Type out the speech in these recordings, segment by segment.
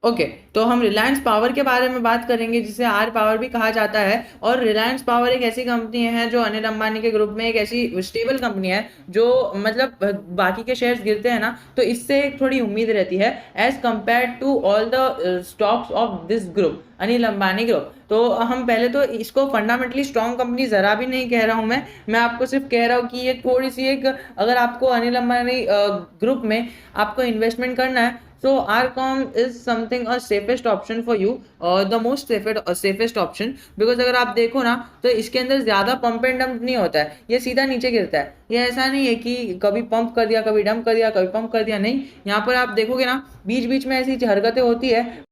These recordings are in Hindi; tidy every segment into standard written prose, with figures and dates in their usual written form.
ओके, तो हम रिलायंस पावर के बारे में बात करेंगे, जिसे आर पावर भी कहा जाता है। और रिलायंस पावर एक ऐसी कंपनी है जो अनिल अंबानी के ग्रुप में एक ऐसी स्टेबल कंपनी है जो मतलब बाकी के शेयर्स गिरते हैं ना, तो इससे एक थोड़ी उम्मीद रहती है as compare to all the stocks of this group, Anil Ambani group. तो हम पहले तो इसको फंडामेंटली स्ट्रॉन्ग कंपनी जरा भी नहीं कह रहा हूं मैं आपको सिर्फ कह रहा हूँ कि ये थोड़ी सी एक, अगर आपको अनिल अंबानी ग्रुप में आपको इन्वेस्टमेंट करना है, so Rcom is something a safest option for you, the most safest option, because अगर आप देखो ना तो इसके अंदर ज्यादा पंप एंड डंप नहीं होता है, ये सीधा नीचे गिरता है। ये ऐसा नहीं है कि कभी पंप कर दिया, कभी डंप कर दिया, कभी पंप कर दिया, नहीं। यहाँ पर आप देखोगे ना बीच बीच में ऐसी हरकतें होती है।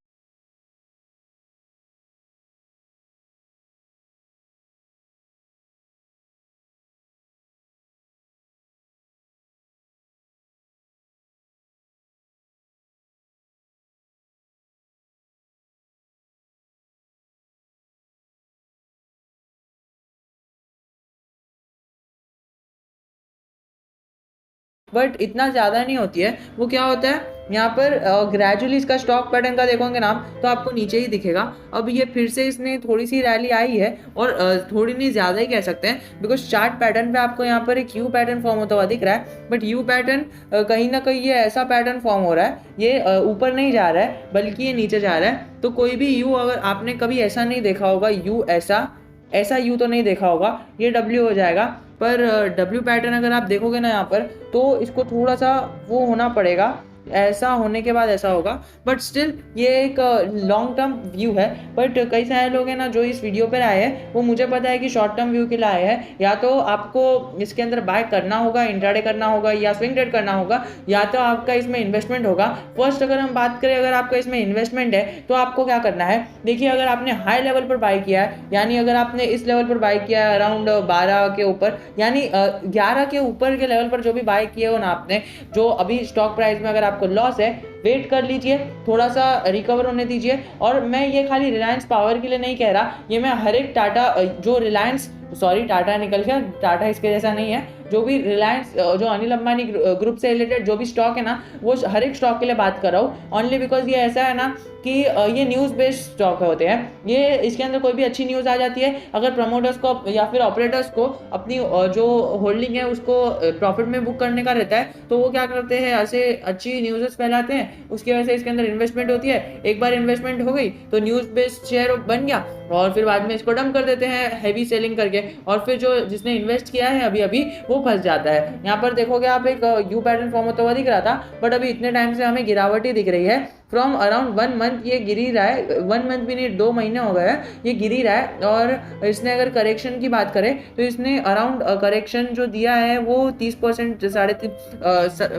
बट इतना ज़्यादा नहीं होती है। वो क्या होता है यहाँ पर ग्रेजुअली इसका स्टॉक पैटर्न का देखोगे ना तो आपको नीचे ही दिखेगा। अब ये फिर से इसने थोड़ी सी रैली आई है, और थोड़ी नहीं ज़्यादा ही कह सकते हैं, बिकॉज चार्ट पैटर्न पे आपको यहाँ पर एक यू पैटर्न फॉर्म होता हुआ दिख रहा है। बट यू पैटर्न कहीं ना कहीं ये ऐसा पैटर्न फॉर्म हो रहा है, ये ऊपर नहीं जा रहा है बल्कि ये नीचे जा रहा है। तो कोई भी यू, अगर आपने कभी ऐसा नहीं देखा होगा, यू ऐसा ऐसा यू तो नहीं देखा होगा, ये डब्ल्यू हो जाएगा। पर डब्ल्यू पैटर्न अगर आप देखोगे ना यहाँ पर, तो इसको थोड़ा सा वो होना पड़ेगा, ऐसा होने के बाद ऐसा होगा। बट स्टिल ये एक लॉन्ग टर्म व्यू है। बट कई सारे लोग हैं ना जो इस वीडियो पर आए हैं, वो मुझे पता है कि शॉर्ट टर्म व्यू के लिए आए हैं। या तो आपको इसके अंदर बाय करना होगा, इंट्राडे करना होगा, या स्विंग ट्रेड करना होगा, या तो आपका इसमें इन्वेस्टमेंट होगा। फर्स्ट अगर हम बात करें, अगर आपका इसमें इन्वेस्टमेंट है तो आपको क्या करना है, देखिए अगर आपने हाई लेवल पर बाय किया है, यानी अगर आपने इस लेवल पर बाय किया है अराउंड 12 के ऊपर, यानी 11 के ऊपर के लेवल पर जो भी बाय किए हो ना आपने, जो अभी स्टॉक प्राइस में अगर आपको लॉस है, वेट कर लीजिए, थोड़ा सा रिकवर होने दीजिए। और मैं ये खाली रिलायंस पावर के लिए नहीं कह रहा, ये मैं हर एक टाटा, जो रिलायंस, सॉरी टाटा निकल गया, टाटा इसके जैसा नहीं है, जो भी रिलायंस, जो अनिल अंबानी ग्रुप से रिलेटेड जो भी स्टॉक है ना, वो हर एक स्टॉक के लिए बात कर रहा हूँ। ओनली बिकॉज ये ऐसा है ना कि ये न्यूज़ बेस्ड स्टॉक होते हैं, ये इसके अंदर कोई भी अच्छी न्यूज़ आ जाती है, अगर प्रमोटर्स को या फिर ऑपरेटर्स को अपनी जो होल्डिंग है उसको प्रॉफिट में बुक करने का रहता है, तो वो क्या करते हैं, ऐसे अच्छी न्यूज़ फैलाते हैं, उसकी वजह से इसके अंदर इन्वेस्टमेंट होती है। एक बार इन्वेस्टमेंट हो गई तो न्यूज़ बेस्ड शेयर बन गया, और फिर बाद में इसको डंप कर देते हैं हैवी सेलिंग करके, और फिर जो जिसने इन्वेस्ट किया है अभी अभी वो फंस जाता है। यहाँ पर देखोगे आप एक यू पैटर्न फॉर्म होता हुआ दिख रहा था, बट अभी इतने टाइम से हमें गिरावट ही दिख रही है। फ्रॉम अराउंड 1 मंथ ये गिर ही रहा है, 1 मंथ भी नहीं, 2 महीने हो गए हैं ये गिर ही रहा है। और इसने अगर करेक्शन की बात करें तो इसने अराउंड करेक्शन जो दिया है वो 30%,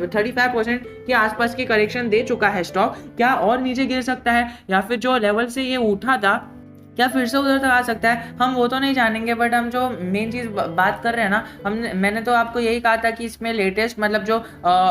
35% के आसपास की करेक्शन दे चुका है स्टॉक। क्या और नीचे गिर सकता है, या फिर जो लेवल से ये उठा था क्या फिर से उधर तक आ सकता है, हम वो तो नहीं जानेंगे। बट हम जो मेन चीज़ बात कर रहे हैं ना, मैंने तो आपको यही कहा था कि इसमें लेटेस्ट मतलब जो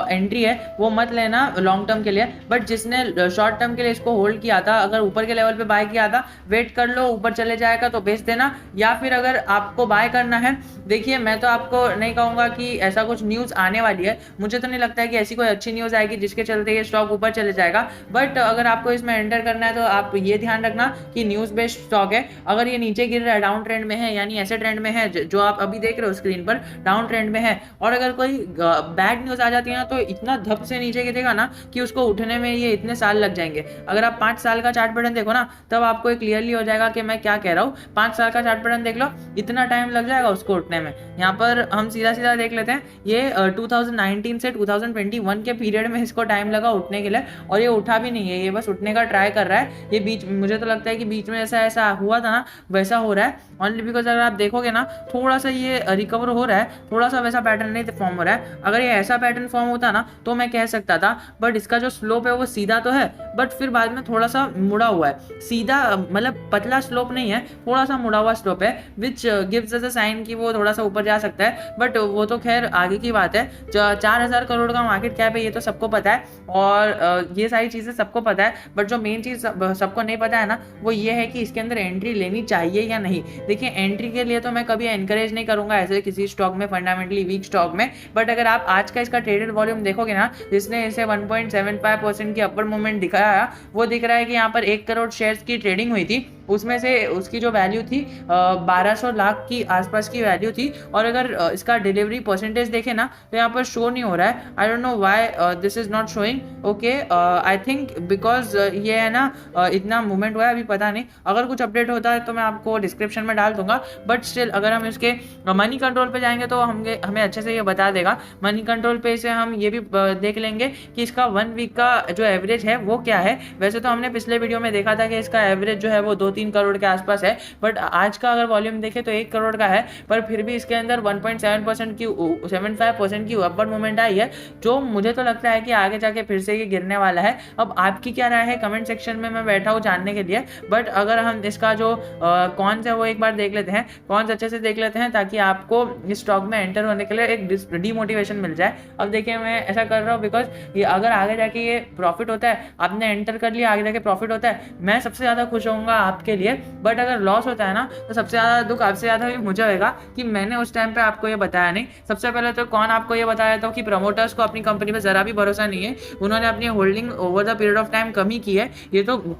एंट्री है वो मत लेना लॉन्ग टर्म के लिए। बट जिसने शॉर्ट टर्म के लिए इसको होल्ड किया था, अगर ऊपर के लेवल पे बाय किया था, वेट कर लो, ऊपर चले जाएगा तो बेच देना। या फिर अगर आपको बाय करना है, देखिए मैं तो आपको नहीं कहूँगा कि ऐसा कुछ न्यूज़ आने वाली है, मुझे तो नहीं लगता है कि ऐसी कोई अच्छी न्यूज़ आएगी जिसके चलते ये स्टॉक ऊपर चले जाएगा। बट अगर आपको इसमें एंटर करना है तो आप ये ध्यान रखना कि न्यूज़ बेस्ड स्टॉक है। अगर ये नीचे गिर रहा है, डाउन ट्रेंड में है, यानी ऐसे ट्रेंड में है जो आप अभी देख रहे हो स्क्रीन पर, डाउन ट्रेंड में है, और अगर कोई बैड न्यूज़ आ जाती है ना तो इतना धप से नीचे गिरेगा ना कि उसको उठने में ये इतने साल लग जाएंगे। अगर आप 5 साल का चार्ट पैटर्न देखो ना, तब आपको क्लियरली हो जाएगा कि मैं क्या कह रहा हूँ। 5 साल का चार्ट पैटर्न देख लो, इतना टाइम लग जाएगा उसको उठने में। यहाँ पर हम सीधा सीधा देख लेते हैं, ये 2019 से 2021 के पीरियड में इसको टाइम लगा उठने के लिए, और ये उठा भी नहीं है, ये बस उठने का ट्राई कर रहा है। ये बीच, मुझे तो लगता है कि बीच में ऐसा ऐसा हुआ था ना, वैसा हो रहा है। ओनली बिकॉज अगर आप देखोगे ना, थोड़ा सा ये रिकवर हो रहा है, थोड़ा सा वैसा पैटर्न नहीं फॉर्म हो रहा है। अगर ये ऐसा पैटर्न फॉर्म होता ना तो मैं कह सकता था, बट इसका जो स्लोप है वो सीधा तो है, बट फिर बाद में थोड़ा सा मुड़ा हुआ है। सीधा मतलब पतला स्लोप नहीं है, थोड़ा सा मुड़ा हुआ स्लोप है, which gives us a sign कि वो थोड़ा सा ऊपर जा सकता है। बट वो तो खैर आगे की बात है। 4000 करोड़ का मार्केट कैप है, ये तो सबको पता है, और ये सारी चीज़ें सबको पता है। बट जो मेन चीज़ सबको नहीं पता है ना, वो ये है कि इसके अंदर अंदर एंट्री लेनी चाहिए या नहीं। देखिए एंट्री के लिए तो मैं कभी एनकरेज नहीं करूंगा ऐसे किसी स्टॉक में, फंडामेंटली वीक स्टॉक में, बट अगर आप आज का इसका ट्रेडेड वॉल्यूम देखोगे ना, जिसने इसे 1.75% की अपर मूवमेंट दिखाया, वो दिख रहा है कि यहाँ पर 1 करोड़ शेयर्स की ट्रेडिंग हुई थी, उसमें से उसकी जो वैल्यू थी 1200 लाख की आसपास की वैल्यू थी। और अगर इसका डिलीवरी परसेंटेज देखें ना तो यहाँ पर शो नहीं हो रहा है। I don't know why this is not showing. Okay, I think because ये है ना इतना मूवमेंट हुआ है, अभी पता नहीं, अगर कुछ अपडेट होता है तो मैं आपको डिस्क्रिप्शन में डाल दूंगा। बट स्टिल अगर हम इसके मनी कंट्रोल पे जाएंगे तो हमें अच्छे से ये बता देगा। मनी कंट्रोल पे से हम ये भी देख लेंगे कि इसका 1 वीक का जो एवरेज है वो क्या है। वैसे तो हमने पिछले वीडियो में देखा था कि इसका एवरेज जो है वो 2-3 करोड़ के आसपास है, बट आज का अगर वॉल्यूम देखें तो 1 करोड़ का है, पर फिर भी इसके अंदर 1.75% की अपवर्ड मूवमेंट आई है, जो मुझे तो लगता है कि आगे जाके फिर से ये गिरने वाला है। अब आपकी क्या राय है कमेंट सेक्शन में, मैं बैठा हूँ जानने के लिए। बट अगर हम इसका जो कौन है वो एक बार देख लेते हैं, कौन अच्छे से देख लेते हैं, ताकि आपको इस स्टॉक में एंटर होने के लिए एक डीमोटिवेशन मिल जाए। अब देखिए मैं ऐसा कर रहा हूँ बिकॉज ये अगर आगे जाके ये प्रॉफिट होता है, आपने एंटर कर लिया, आगे जाके प्रॉफिट होता है, मैं सबसे ज़्यादा खुश होऊंगा आपके लिए। बट अगर लॉस होता है ना तो सबसे ज़्यादा दुख आपसे ज़्यादा भी मुझे होगा कि मैंने उस टाइम पे आपको ये बताया नहीं। सबसे पहले तो कौन आपको ये बताया था कि प्रमोटर्स को अपनी कंपनी में ज़रा भी भरोसा नहीं है, उन्होंने अपनी holding over the period of time कम ही की है, ये तो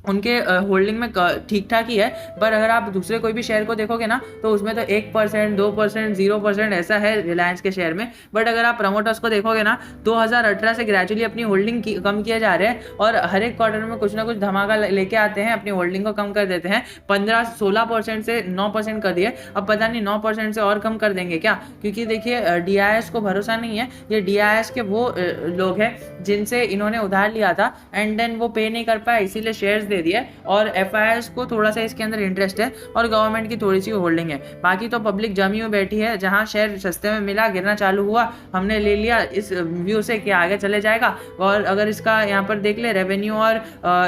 उनके होल्डिंग में ठीक ठाक ही है। पर अगर आप दूसरे कोई भी शेयर को देखोगे ना तो उसमें तो 1%, 2%, 0% ऐसा है रिलायंस के शेयर में। बट अगर आप प्रमोटर्स को देखोगे ना 2018 से ग्रेजुअली अपनी होल्डिंग कम किए जा रहे हैं, और हर एक क्वार्टर में कुछ ना कुछ धमाका लेके आते हैं, अपनी होल्डिंग को कम कर देते हैं। 15-16% से 9% कर दिए, अब पता नहीं 9% से और कम कर देंगे क्या, क्योंकि देखिए DIS को भरोसा नहीं है। ये DIS के वो लोग हैं जिनसे इन्होंने उधार लिया था एंड देन वो पे नहीं कर पाए, इसीलिए शेयर्स दे दिया। और FIS को थोड़ा सा इसके अंदर इंटरेस्ट है और गवर्नमेंट की थोड़ी सी होल्डिंग है। बाकी तो पब्लिक जमी हुई बैठी है, जहां शेयर सस्ते में मिला, गिरना चालू हुआ, हमने ले लिया इस व्यू से कि आगे चले जाएगा। और अगर इसका यहाँ पर देख ले रेवेन्यू और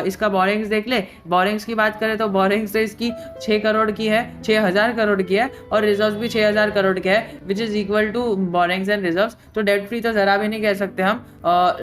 इसका बोरिंग्स देख ले, बोरिंग्स की बात करें तो बोरिंग्स तो इसकी 6 करोड़ की है, 6000 करोड़ की है, और रिजर्व भी 6000 करोड़ के है, which is equal to borrowings and reserve. तो डेट फ्री तो जरा भी नहीं कह सकते हम,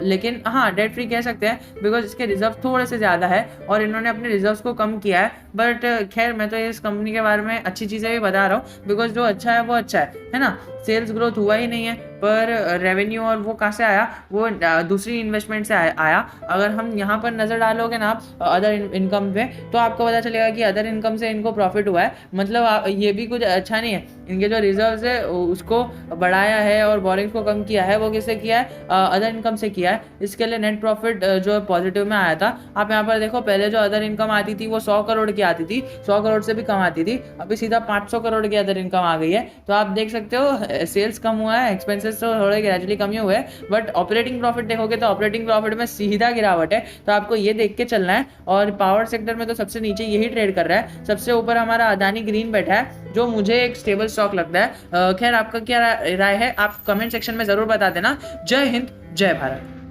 लेकिन हाँ डेट फ्री कह सकते हैं बिकॉज इसके रिजर्व थोड़े से ज़्यादा है और इन्होंने अपने रिजर्व्स को कम किया है। बट खैर मैं तो इस कंपनी के बारे में अच्छी चीज़ें भी बता रहा हूँ बिकॉज जो अच्छा है वो अच्छा है ना। सेल्स ग्रोथ हुआ ही नहीं है, पर रेवेन्यू और वो कहाँ से आया, वो दूसरी इन्वेस्टमेंट से आया। अगर हम यहाँ पर नज़र डालोगे ना आप अदर इनकम पे, तो आपको पता चलेगा कि अदर इनकम से इनको प्रॉफिट हुआ है। मतलब ये भी कुछ अच्छा नहीं है, इनके जो रिजर्व्स है उसको बढ़ाया है और बोरिंग्स को कम किया है, वो किससे किया है, अदर इनकम से किया है। इसके लिए नेट प्रॉफिट जो पॉजिटिव में आया था। आप यहाँ पर देखो पहले जो अदर इनकम आती थी वो 100 करोड़ की आती थी, 100 करोड़ से भी कम आती थी, अभी सीधा 500 करोड़ की अदर इनकम आ गई है। तो आप देख सकते हो सेल्स कम हुआ है, एक्सपेंसेस तो थोड़े ग्रेजुअली कम ही हुए हैं, बट ऑपरेटिंग प्रॉफिट देखोगे तो ऑपरेटिंग प्रॉफिट में सीधा गिरावट है। तो आपको ये देख के चलना है। और पावर सेक्टर में तो सबसे नीचे यही ट्रेड कर रहा है, सबसे ऊपर हमारा अदानी ग्रीन बैठा है, जो मुझे एक स्टेबल स्टॉक लगता है। खैर आपका क्या राय है, आप कमेंट सेक्शन में जरूर बता देना। जय हिंद, जय भारत।